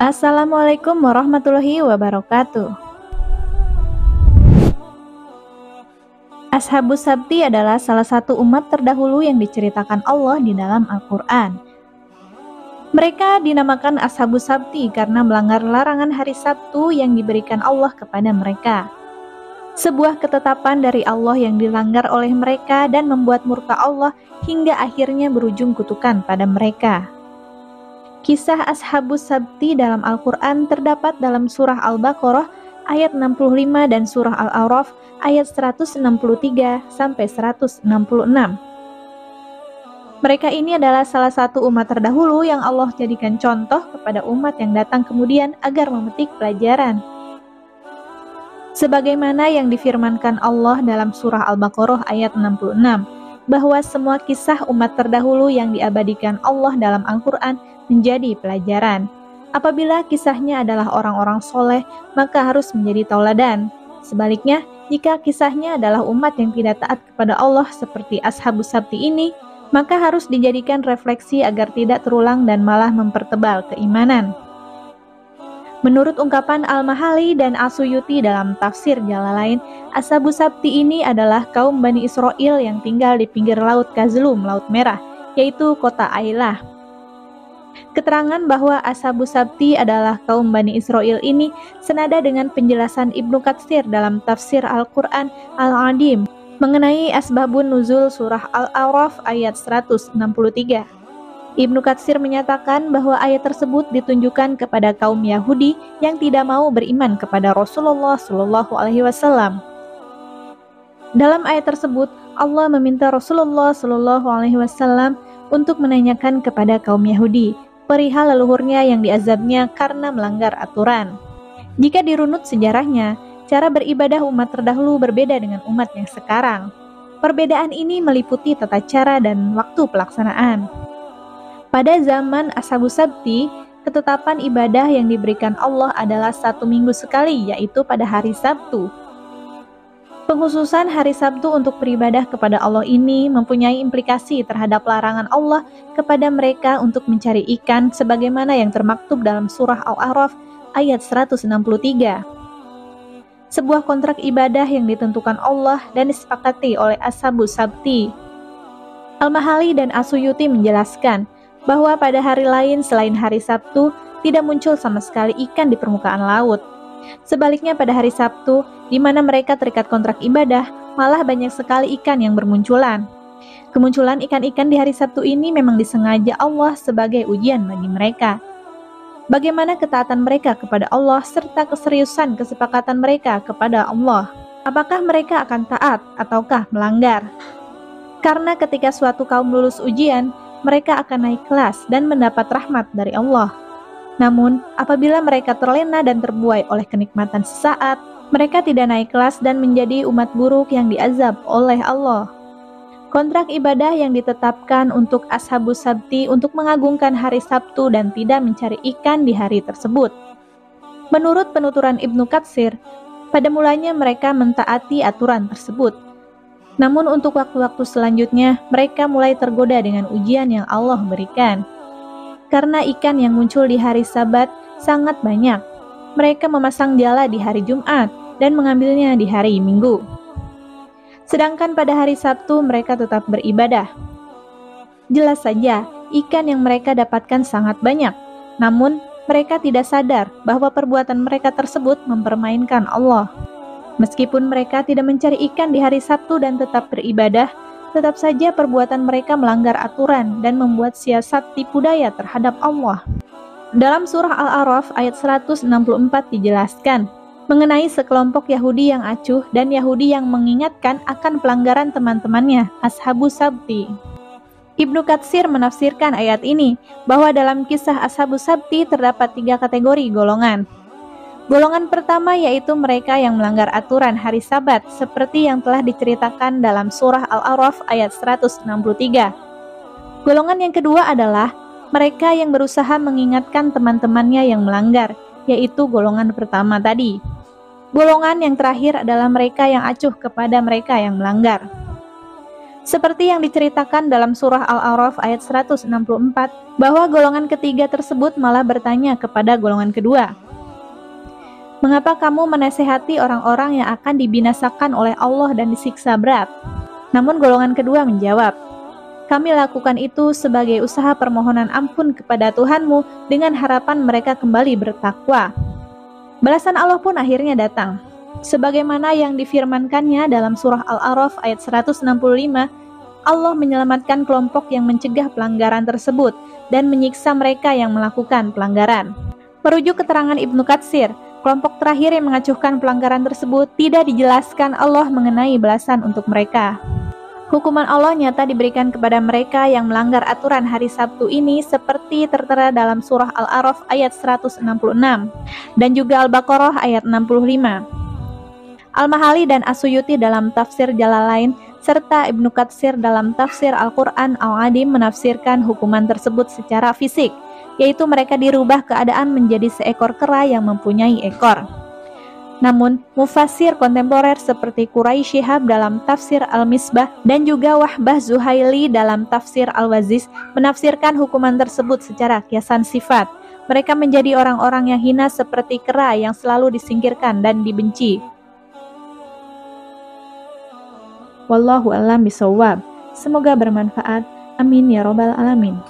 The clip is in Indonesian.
Assalamualaikum warahmatullahi wabarakatuh. Ashabus Sabti adalah salah satu umat terdahulu yang diceritakan Allah di dalam Al-Quran. Mereka dinamakan Ashabus Sabti karena melanggar larangan hari Sabtu yang diberikan Allah kepada mereka. Sebuah ketetapan dari Allah yang dilanggar oleh mereka dan membuat murka Allah hingga akhirnya berujung kutukan pada mereka. Kisah Ashabus Sabti dalam Al-Quran terdapat dalam surah Al-Baqarah ayat 65 dan surah Al-A'raf ayat 163 sampai 166. Mereka ini adalah salah satu umat terdahulu yang Allah jadikan contoh kepada umat yang datang kemudian agar memetik pelajaran. Sebagaimana yang difirmankan Allah dalam surah Al-Baqarah ayat 66, bahwa semua kisah umat terdahulu yang diabadikan Allah dalam Al-Quran menjadi pelajaran. Apabila kisahnya adalah orang-orang soleh, maka harus menjadi tauladan. Sebaliknya, jika kisahnya adalah umat yang tidak taat kepada Allah seperti Ashabus Sabti ini, maka harus dijadikan refleksi agar tidak terulang dan malah mempertebal keimanan. Menurut ungkapan Al-Mahali dan As-Suyuti dalam tafsir Jalalain, Ashabus Sabti ini adalah kaum Bani Israel yang tinggal di pinggir Laut Kazlum, Laut Merah, yaitu kota Ailah. Keterangan bahwa Ashabus Sabti adalah kaum Bani Israel ini senada dengan penjelasan Ibnu Katsir dalam tafsir Al-Quran Al-Adim mengenai asbabun nuzul surah Al-A'raf ayat 163. Ibnu Katsir menyatakan bahwa ayat tersebut ditunjukkan kepada kaum Yahudi yang tidak mau beriman kepada Rasulullah SAW. Dalam ayat tersebut, Allah meminta Rasulullah SAW untuk menanyakan kepada kaum Yahudi perihal leluhurnya yang diazabnya karena melanggar aturan. Jika dirunut sejarahnya, cara beribadah umat terdahulu berbeda dengan umat yang sekarang. Perbedaan ini meliputi tata cara dan waktu pelaksanaan. Pada zaman Ashabus Sabti, ketetapan ibadah yang diberikan Allah adalah 1 minggu sekali, yaitu pada hari Sabtu. Pengkhususan hari Sabtu untuk beribadah kepada Allah ini mempunyai implikasi terhadap larangan Allah kepada mereka untuk mencari ikan sebagaimana yang termaktub dalam surah Al-A'raf ayat 163. Sebuah kontrak ibadah yang ditentukan Allah dan disepakati oleh Ashabus Sabti. Al-Mahali dan As-Suyuti menjelaskan bahwa pada hari lain selain hari Sabtu tidak muncul sama sekali ikan di permukaan laut. Sebaliknya pada hari Sabtu, di mana mereka terikat kontrak ibadah, malah banyak sekali ikan yang bermunculan. Kemunculan ikan-ikan di hari Sabtu ini memang disengaja Allah sebagai ujian bagi mereka. Bagaimana ketaatan mereka kepada Allah serta keseriusan kesepakatan mereka kepada Allah? Apakah mereka akan taat ataukah melanggar? Karena ketika suatu kaum lulus ujian, mereka akan naik kelas dan mendapat rahmat dari Allah. Namun, apabila mereka terlena dan terbuai oleh kenikmatan sesaat, mereka tidak naik kelas dan menjadi umat buruk yang diazab oleh Allah. Kontrak ibadah yang ditetapkan untuk Ashabus Sabti untuk mengagungkan hari Sabtu dan tidak mencari ikan di hari tersebut. Menurut penuturan Ibnu Katsir, pada mulanya mereka mentaati aturan tersebut. Namun untuk waktu-waktu selanjutnya, mereka mulai tergoda dengan ujian yang Allah berikan. Karena ikan yang muncul di hari Sabat sangat banyak, mereka memasang jala di hari Jumat dan mengambilnya di hari Minggu. Sedangkan pada hari Sabtu mereka tetap beribadah. Jelas saja, ikan yang mereka dapatkan sangat banyak, namun mereka tidak sadar bahwa perbuatan mereka tersebut mempermainkan Allah. Meskipun mereka tidak mencari ikan di hari Sabtu dan tetap beribadah, tetap saja perbuatan mereka melanggar aturan dan membuat siasat tipu daya terhadap Allah. Dalam surah Al-A'raf ayat 164 dijelaskan mengenai sekelompok Yahudi yang acuh dan Yahudi yang mengingatkan akan pelanggaran teman-temannya, Ashabus Sabti. Ibnu Katsir menafsirkan ayat ini bahwa dalam kisah Ashabus Sabti terdapat 3 kategori golongan. Golongan pertama yaitu mereka yang melanggar aturan hari Sabat seperti yang telah diceritakan dalam surah Al-A'raf ayat 163. Golongan yang kedua adalah mereka yang berusaha mengingatkan teman-temannya yang melanggar, yaitu golongan pertama tadi. Golongan yang terakhir adalah mereka yang acuh kepada mereka yang melanggar. Seperti yang diceritakan dalam surah Al-A'raf ayat 164, bahwa golongan ketiga tersebut malah bertanya kepada golongan kedua, "Mengapa kamu menasehati orang-orang yang akan dibinasakan oleh Allah dan disiksa berat?" Namun golongan kedua menjawab, "Kami lakukan itu sebagai usaha permohonan ampun kepada Tuhanmu dengan harapan mereka kembali bertakwa." Balasan Allah pun akhirnya datang. Sebagaimana yang difirmankannya dalam surah Al-A'raf ayat 165, Allah menyelamatkan kelompok yang mencegah pelanggaran tersebut dan menyiksa mereka yang melakukan pelanggaran. Merujuk keterangan Ibnu Katsir, kelompok terakhir yang mengacuhkan pelanggaran tersebut tidak dijelaskan Allah mengenai balasan untuk mereka. Hukuman Allah nyata diberikan kepada mereka yang melanggar aturan hari Sabtu ini seperti tertera dalam surah Al-A'raf ayat 166 dan juga Al-Baqarah ayat 65. Al-Mahali dan As-Suyuti dalam tafsir Jalalain serta Ibnu Katsir dalam tafsir Al-Quran Al-Adim menafsirkan hukuman tersebut secara fisik, yaitu mereka dirubah keadaan menjadi seekor kera yang mempunyai ekor. Namun, mufassir kontemporer seperti Quraisy Shihab dalam tafsir Al-Misbah dan juga Wahbah Zuhaili dalam tafsir Al-Waziz menafsirkan hukuman tersebut secara kiasan sifat. Mereka menjadi orang-orang yang hina seperti kera yang selalu disingkirkan dan dibenci. Wallahu a'lam bishawab. Semoga bermanfaat. Amin ya robbal alamin.